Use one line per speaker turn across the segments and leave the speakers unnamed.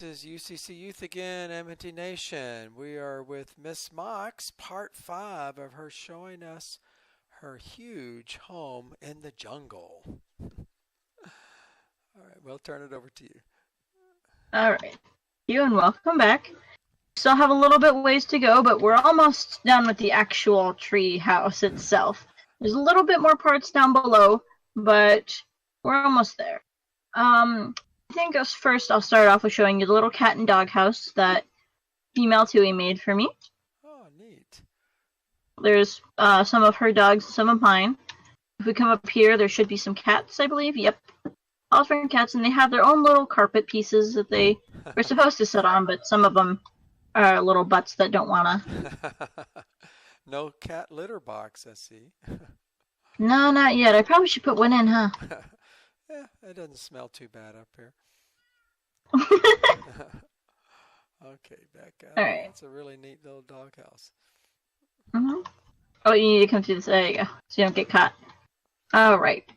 This is UCC Youth again, Amity Nation. We are with MsMoxs, part 5 of her showing us her huge home in the jungle. All right, we'll turn it over to you.
All right. You and welcome back. Still have a little bit ways to go, but we're almost done with the actual tree house itself. There's a little bit more parts down below, but we're almost there. I think first I'll start off with showing you the little cat and dog house that female Tui made for me.
Oh, neat.
There's some of her dogs, some of mine. If we come up here, there should be some cats, I believe. Yep. All different cats, and they have their own little carpet pieces that they were supposed to sit on, but some of them are little butts that don't want to.
No cat litter box, I see.
No, not yet. I probably should put one in, huh?
Yeah, it doesn't smell too bad up here. Okay, back out.
All right.
That's a really neat little doghouse.
Mm-hmm. Oh, you need to come through this. There you go, so you don't get caught. All right.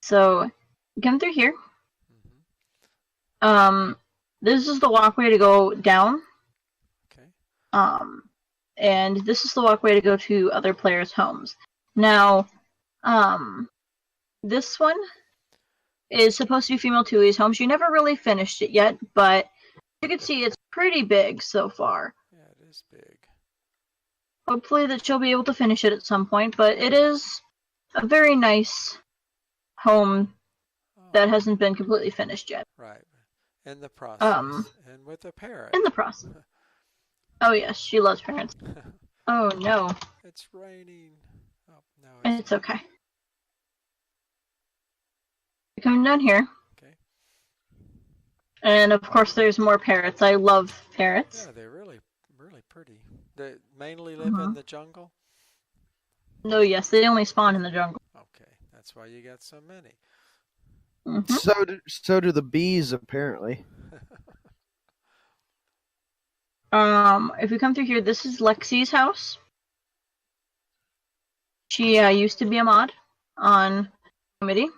So, come through here.
Mm-hmm.
This is the walkway to go down.
Okay.
And this is the walkway to go to other players' homes. Now, this one is supposed to be female Tui's home. She never really finished it yet, but you can see it's pretty big so far.
Yeah, it is big.
Hopefully that she'll be able to finish it at some point, but it is a very nice home that hasn't been completely finished yet.
Right. In the process. And with a parrot.
In the process. Oh, yes, she loves parrots. Oh, no.
It's raining. Oh, no,
it's okay. Coming down here.
Okay.
And of course there's more parrots. I love parrots.
Yeah, they're really pretty. They mainly live in the jungle?
No, yes, they only spawn in the jungle.
Okay, that's why you got so many.
Mm-hmm.
So do the bees, apparently.
If we come through here, this is Lexi's house. She used to be a mod on committee.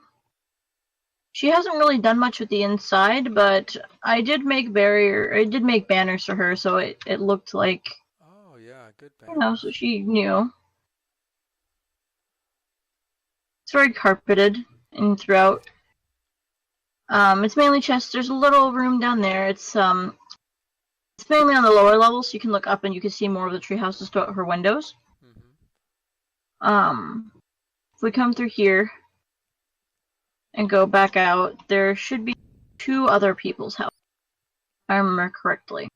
She hasn't really done much with the inside, but I did make banners for her, so it looked like.
Oh yeah, good
banners. You know, so she knew. It's very carpeted and throughout. It's mainly chests. There's a little room down there. It's mainly on the lower level, so you can look up and you can see more of the treehouses throughout her windows.
Mm-hmm.
If we come through here and go back out, there should be 2 other people's houses, if I remember correctly.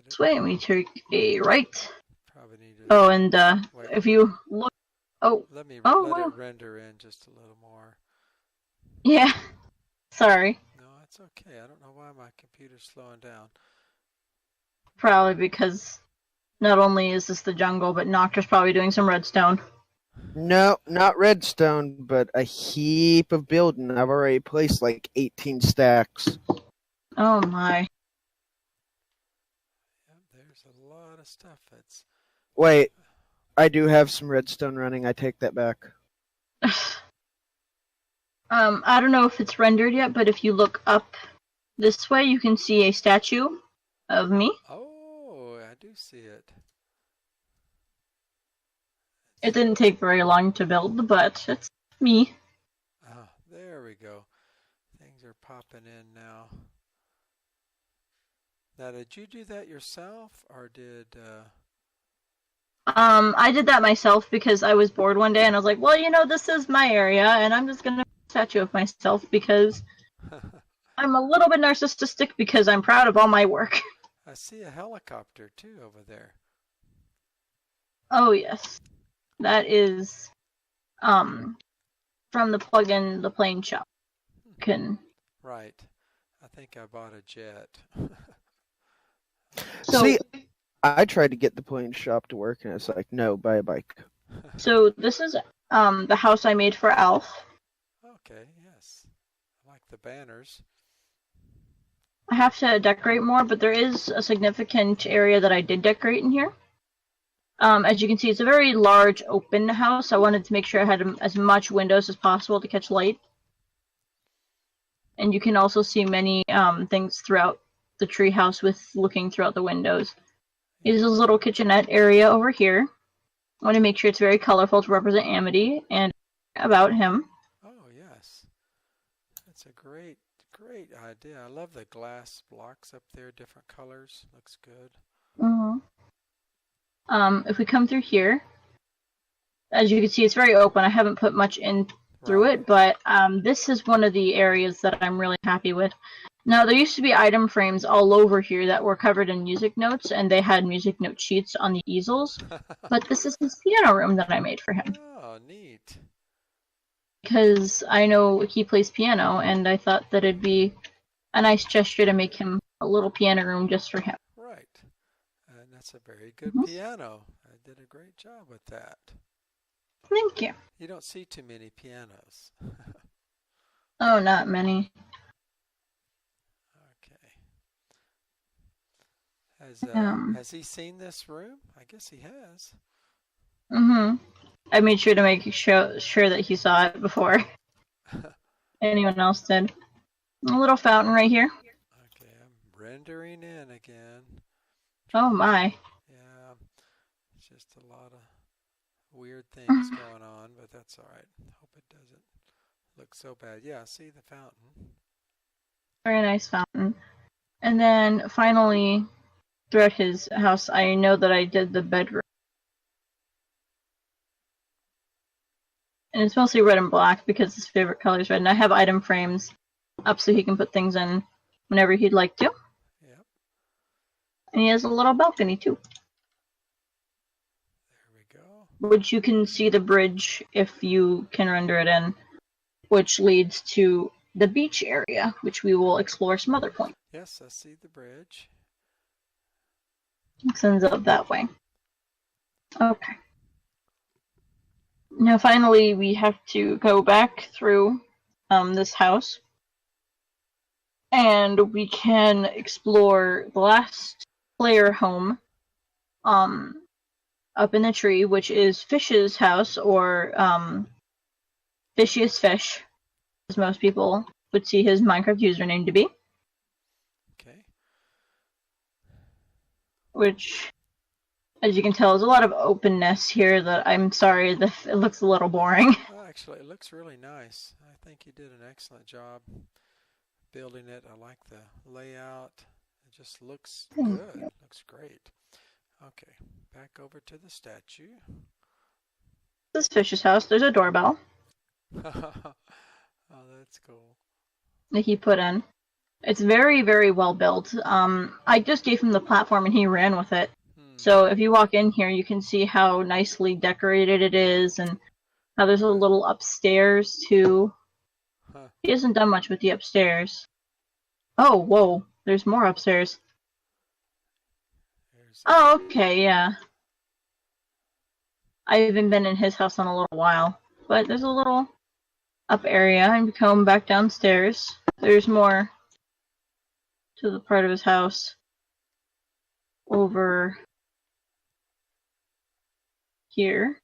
This way, and we take a right.
Probably need to.
Oh, and if you look,
let it render in just a little more.
Yeah, sorry.
No, it's okay. I don't know why my computer's slowing down.
Probably because not only is this the jungle, but Noctur's probably doing some redstone.
No, not redstone, but a heap of building. I've already placed like 18 stacks.
Oh my.
Yeah, there's a lot of stuff.
Wait, I do have some redstone running. I take that back.
I don't know if it's rendered yet, but if you look up this way, you can see a statue of me.
Oh, I do see it.
It didn't take very long to build, but it's me.
Ah, there we go. Things are popping in now. Now, did you do that yourself, or did...
I did that myself because I was bored one day, and I was like, well, you know, this is my area, and I'm just going to make a statue of myself because I'm a little bit narcissistic because I'm proud of all my work.
I see a helicopter, too, over there.
Oh, yes. That is from the plug-in, the plane shop.
Right. I think I bought a jet.
See, I tried to get the plane shop to work, and it's like, no, buy a bike.
So this is the house I made for Alf.
Okay, yes. I like the banners.
I have to decorate more, but there is a significant area that I did decorate in here. As you can see, it's a very large open house. I wanted to make sure I had as much windows as possible to catch light. And you can also see many things throughout the treehouse with looking throughout the windows. Here's a little kitchenette area over here. I want to make sure it's very colorful to represent Amity and about him.
Oh, yes. That's a great idea. I love the glass blocks up there, different colors. Looks good.
If we come through here, as you can see, it's very open. I haven't put much in through it, but this is one of the areas that I'm really happy with. Now, there used to be item frames all over here that were covered in music notes, and they had music note sheets on the easels. But this is his piano room that I made for him.
Oh, neat.
Because I know he plays piano, and I thought that it'd be a nice gesture to make him a little piano room just for him.
Right. And that's a very good piano. I did a great job with that.
Thank you.
You don't see too many pianos.
Oh, not many.
Okay. Has he seen this room? I guess he has.
I made sure to make sure that he saw it before anyone else did. A little fountain right here.
Okay, I'm rendering in again.
Oh my.
Yeah, it's just a lot of weird things going on, but that's all right. Hope it doesn't look so bad. Yeah, see the fountain.
Very nice fountain. And then finally, throughout his house, I know that I did the bedroom. And it's mostly red and black because his favorite color is red. And I have item frames up so he can put things in whenever he'd like to.
Yep.
And he has a little balcony too.
There we go.
Which you can see the bridge if you can render it in, which leads to the beach area, which we will explore some other points.
Yes, I see the bridge.
It sends up that way. Okay. Now finally we have to go back through this house. And we can explore the last player home up in the tree, which is Fish's house, or Fishiest Fish, as most people would see his Minecraft username to be.
Okay.
Which, as you can tell, is a lot of openness here that I'm sorry, it looks a little boring.
Well, actually, it looks really nice. I think you did an excellent job building it. I like the layout. It just looks good. Looks great. Okay, back over to the statue.
This is Fish's house. There's a doorbell
Oh, that's cool.
that he put in. It's very, very well built. I just gave him the platform and he ran with it. So if you walk in here, you can see how nicely decorated it is and how there's a little upstairs too. He hasn't done much with the upstairs. Oh, whoa. There's more upstairs. Oh, okay, yeah. I haven't been in his house in a little while. But there's a little up area, and we come back downstairs. There's more to the part of his house over here.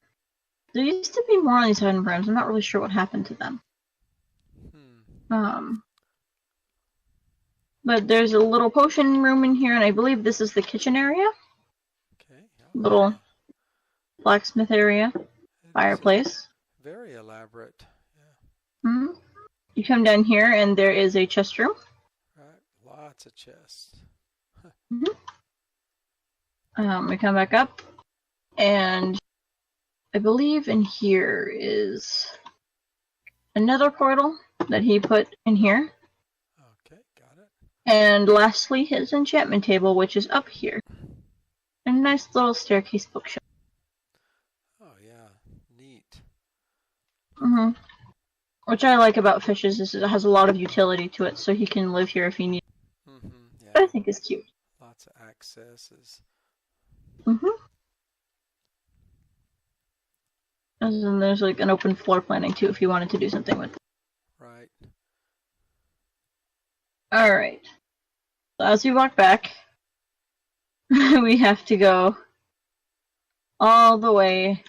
There used to be more on these item frames. I'm not really sure what happened to them. But there's a little potion room in here, and I believe this is the kitchen area.
Okay.
Little blacksmith area, fireplace.
Very elaborate. Yeah.
Mm-hmm. You come down here, and there is a chest room.
Right. Lots of chests.
We come back up, and I believe in here is another portal that he put in here.
Okay, got it.
And lastly, his enchantment table, which is up here. And a nice little staircase bookshelf.
Oh, yeah. Neat.
Which I like about Fishes is it has a lot of utility to it, so he can live here if he needs.
Yeah.
I think is cute.
Lots of accesses.
And then there's like an open floor planning too if you wanted to do something with it.
Right.
Alright. So as we walk back, we have to go all the way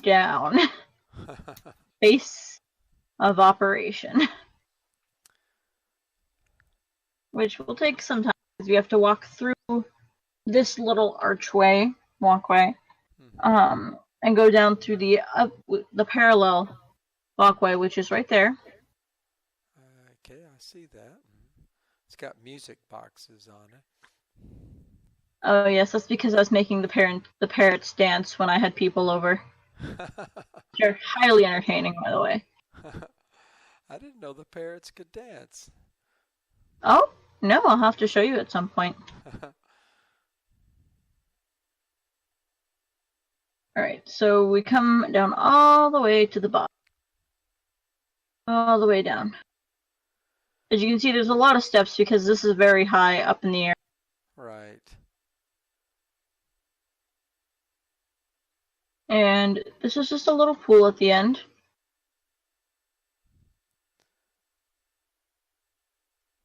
down. Base of operation. Which will take some time because we have to walk through this little walkway, and go down through the parallel walkway, which is right there.
Okay, I see that. It's got music boxes on it.
Oh yes, that's because I was making the parrots dance when I had people over. They're highly entertaining, by the way.
I didn't know the parrots could dance.
Oh, no, I'll have to show you at some point. Alright, so we come down all the way to the bottom. All the way down. As you can see, there's a lot of steps because this is very high up in the air.
Right.
And this is just a little pool at the end.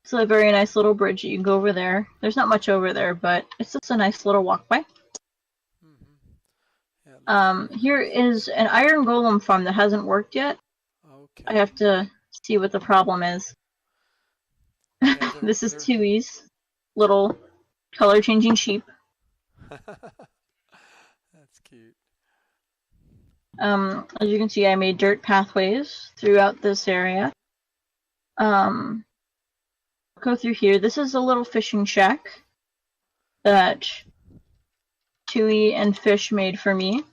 It's a very nice little bridge. You can go over there. There's not much over there, but it's just a nice little walkway. Here is an iron golem farm that hasn't worked yet.
Okay.
I have to see what the problem is.
Yeah,
this is Tui's little color-changing sheep.
That's cute.
As you can see, I made dirt pathways throughout this area. Go through here. This is a little fishing shack that Tui and Fish made for me.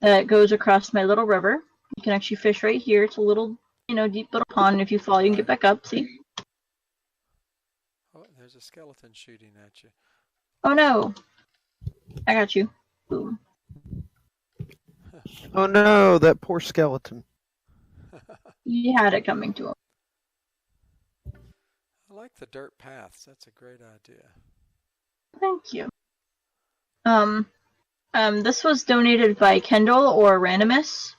That goes across my little river. You can actually fish right here. It's a little, deep little pond. If you fall, you can get back up. See?
Oh, there's a skeleton shooting at you.
Oh no! I got you. Boom.
Oh no, that poor skeleton.
He had it coming to him.
I like the dirt paths. That's a great idea.
Thank you. This was donated by Kendall or Randomus.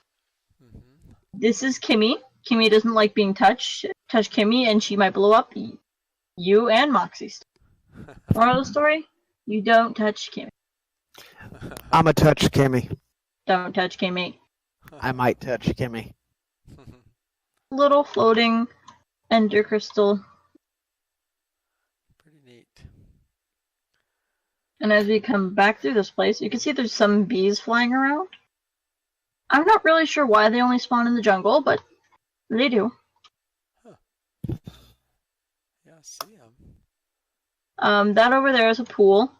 This is Kimmy. Kimmy doesn't like being touched. Touch Kimmy and she might blow up you and Moxie. Moral of the story? You don't touch Kimmy.
I'ma touch Kimmy.
Don't touch Kimmy.
I might touch Kimmy.
Little floating ender crystal.
Pretty neat.
And as we come back through this place, you can see there's some bees flying around. I'm not really sure why they only spawn in the jungle, but they do.
Huh. Yeah, I see them.
That over there is a pool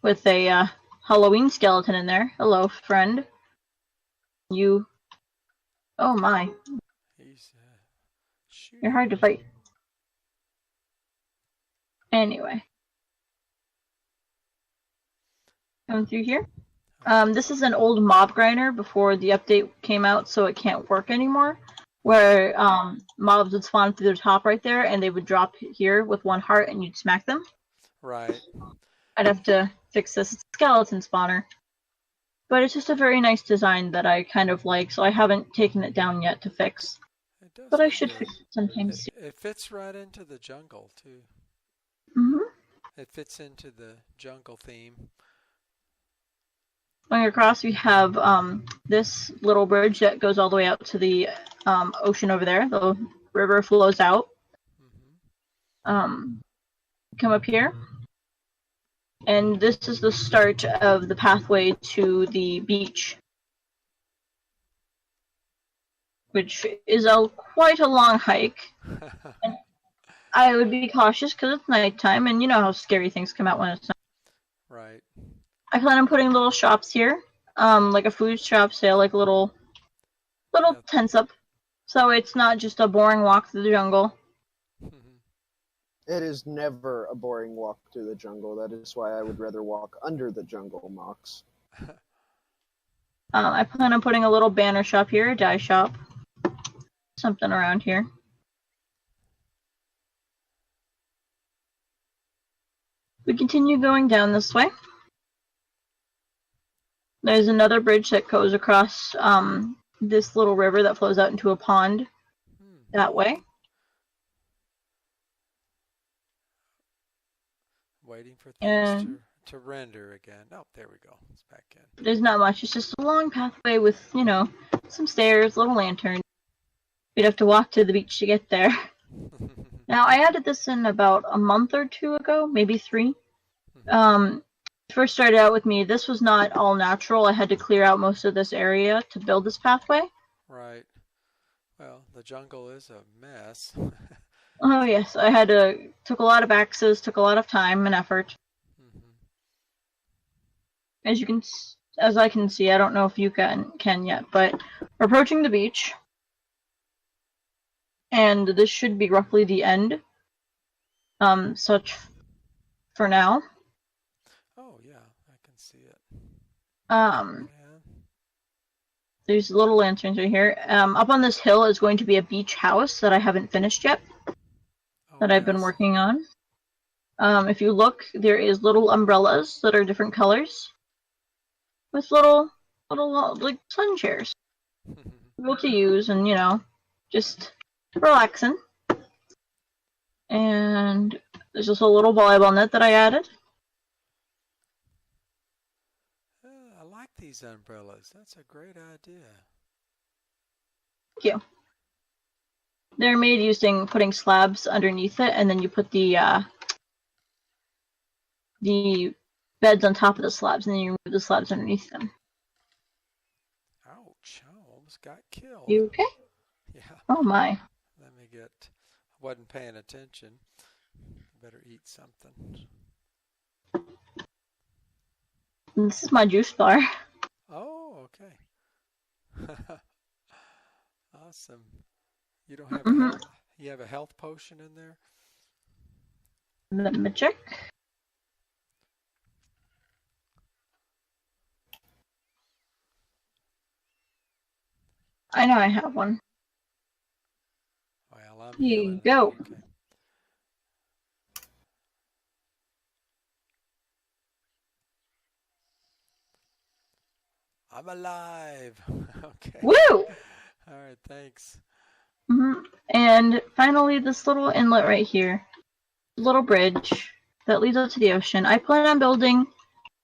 with a Halloween skeleton in there. Hello, friend. You. Oh my.
He's
You're hard to fight. Anyway. Coming through here. This is an old mob grinder before the update came out, so it can't work anymore. Where mobs would spawn through the top right there, and they would drop here with one heart, and you'd smack them.
Right.
I'd have to fix this skeleton spawner. But it's just a very nice design that I kind of like, so I haven't taken it down yet to fix.
It does
But I
look
should
good.
fix it sometime soon.
It fits right into the jungle, too. It fits into the jungle theme.
Going across, we have this little bridge that goes all the way out to the ocean over there. The river flows out. Come up here. And this is the start of the pathway to the beach. Which is quite a long hike. And I would be cautious because it's nighttime, and you know how scary things come out when it's night.
Right.
I plan on putting little shops here, like a food shop sale, like little tents up, so it's not just a boring walk through the jungle.
It is never a boring walk through the jungle. That is why I would rather walk under the jungle, Mox.
I plan on putting a little banner shop here, a dye shop, something around here. We continue going down this way. There's another bridge that goes across this little river that flows out into a pond that way.
Waiting for things
And
to render again. Oh, there we go. It's back in.
There's not much. It's just a long pathway with, some stairs, little lantern. We'd have to walk to the beach to get there. Now, I added this in about a month or two ago, maybe 3. First started out with me, this was not all natural. I had to clear out most of this area to build this pathway.
Right. Well, the jungle is a mess.
Oh yes, took a lot of axes, took a lot of time and effort. As I can see, I don't know if you can yet, but we're approaching the beach. And this should be roughly the end. Such for now.
Oh yeah, I can see it.
There's little lanterns right here. Up on this hill is going to be a beach house that I haven't finished yet. That I've been working on. If you look, there is little umbrellas that are different colors. With little like sun chairs. Able to use and, just relaxing. And there's just a little volleyball net that I added.
I like these umbrellas. That's a great idea.
Thank you. They're made using putting slabs underneath it, and then you put the beds on top of the slabs, and then you remove the slabs underneath them.
Ouch! I almost got killed.
You okay?
Yeah.
Oh my.
Let me get. I wasn't paying attention. Better eat something.
This is my juice bar.
Oh, okay. Awesome. You don't have you have a health potion in there?
Let me check. I know I have one.
Well,
Here you go.
Okay. I'm alive. Okay.
Woo!
All right, thanks.
And finally, this little inlet right here, little bridge that leads out to the ocean. I plan on building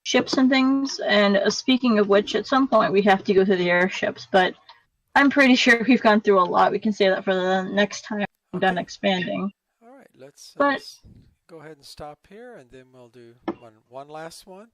ships and things, and speaking of which, at some point we have to go through the airships, but I'm pretty sure we've gone through a lot. We can save that for the next time I'm done expanding.
All right, let's
But
go ahead and stop here, and then we'll do one last one.